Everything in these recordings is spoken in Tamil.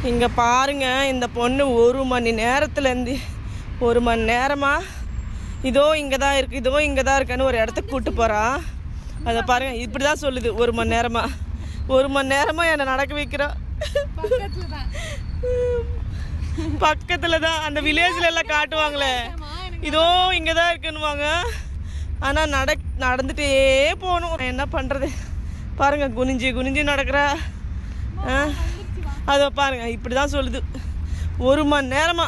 இங்கே பாருங்க, இந்த பொண்ணு 1 மணி நேரத்துலேருந்து 1 மணி நேரமாக இதோ இங்கே தான் இருக்குது, இதோ இங்கே தான் இருக்குன்னு ஒரு இடத்துக்கு கூப்பிட்டு போகிறா. அதை பாருங்கள், இப்படி தான் சொல்லுது. 1 மணி நேரமாக என்னை நடக்க வைக்கிறா. பக்கத்தில் தான் அந்த வில்லேஜில் எல்லாம் காட்டுவாங்களே, இதோ இங்கே தான் இருக்குன்னுவாங்க. ஆனால் நடந்துகிட்டே போகணும். என்ன பண்ணுறது பாருங்கள், குனிஞ்சு நடக்கிறா. அதை பாருங்க, இப்படி தான் சொல்லுது. 1 மணி நேரமா.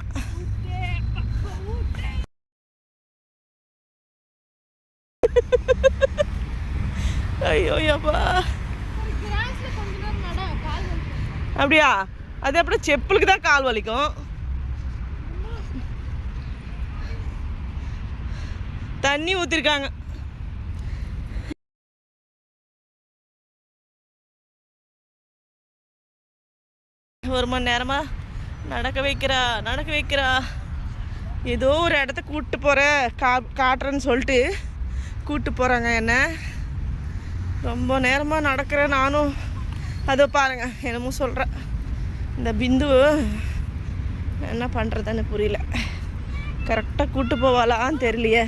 ஐயோ அப்பா, அப்படியா? அது அப்புறம் செப்பலுக்கு தான் கால் வலிக்கும். தண்ணி ஊற்றிருக்காங்க. ஒரு மணி நேரமா நடக்க வைக்கிறா. ஏதோ ஒரு இடத்த கூப்பிட்டு போகிற காட்டுறேன்னு சொல்லிட்டு கூப்பிட்டு போகிறாங்க என்ன. ரொம்ப நேரமாக நடக்கிறேன் நானும். அதோ பாருங்க, என்னமோ சொல்கிறேன். இந்த பிந்து என்ன பண்ணுறதுன்னு புரியல. கரெக்டாக கூப்பிட்டு போவாளான்னு தெரியலையே.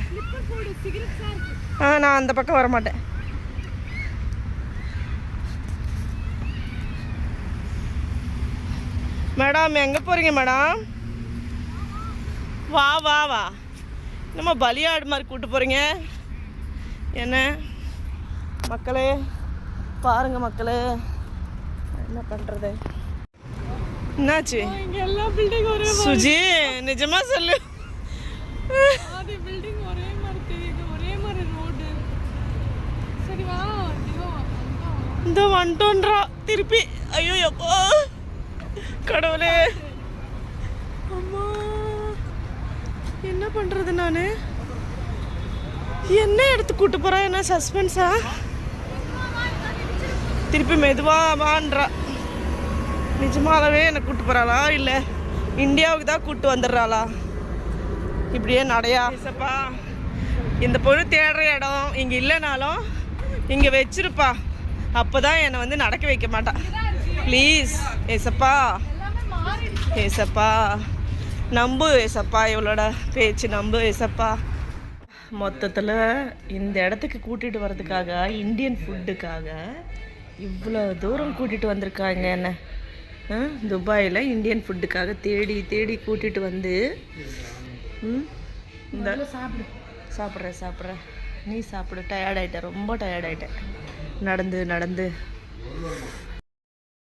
நான் அந்த பக்கம் வரமாட்டேன். மேடம், எங்கே போகிறீங்க மேடம்? வா நம்ம பலியாடு மாதிரி கூப்பிட்டு போகிறீங்க என்ன? மக்களே பாருங்க, மக்களே என்ன பண்ணுறது? என்னாச்சு சுஜி? நிஜமா சொல்லு. இந்த வந்துட்டோன்றா திருப்பி. ஐயோ எப்போ கடவுளே, அம்மா என்ன பண்ணுறது? நான் என்ன இடத்துக்கு கூப்பிட்டு போகிறேன்? என்ன சஸ்பென்ஸா? திருப்பி மெதுவான்றா. நிஜமாகவே என்னை கூப்பிட்டு போகிறாளா இல்லை இந்தியாவுக்கு தான் கூப்பிட்டு வந்துடுறாளா? இப்படியே நடையா? ஏசப்பா, இந்த பொண்ணு தேடுற இடம் இங்கே இல்லைனாலும் இங்கே வச்சிருப்பா. அப்போ தான் என்னை வந்து நடக்க வைக்க மாட்டா. ப்ளீஸ் ஏசப்பா, ஏசப்பா நம்பு ஏசப்பா, இவளோட பேச்சு நம்பு ஏசப்பா. மொத்தத்தில் இந்த இடத்துக்கு கூட்டிகிட்டு வர்றதுக்காக, இந்தியன் ஃபுட்டுக்காக இவ்வளோ தூரம் கூட்டிகிட்டு வந்திருக்காங்க என்ன. துபாயில் இந்தியன் ஃபுட்டுக்காக தேடி கூட்டிகிட்டு வந்து இந்த சாப்பிட்றேன். நீ சாப்பிடு. டயர்டாயிட்ட, ரொம்ப டயர்டாயிட்டேன் நடந்து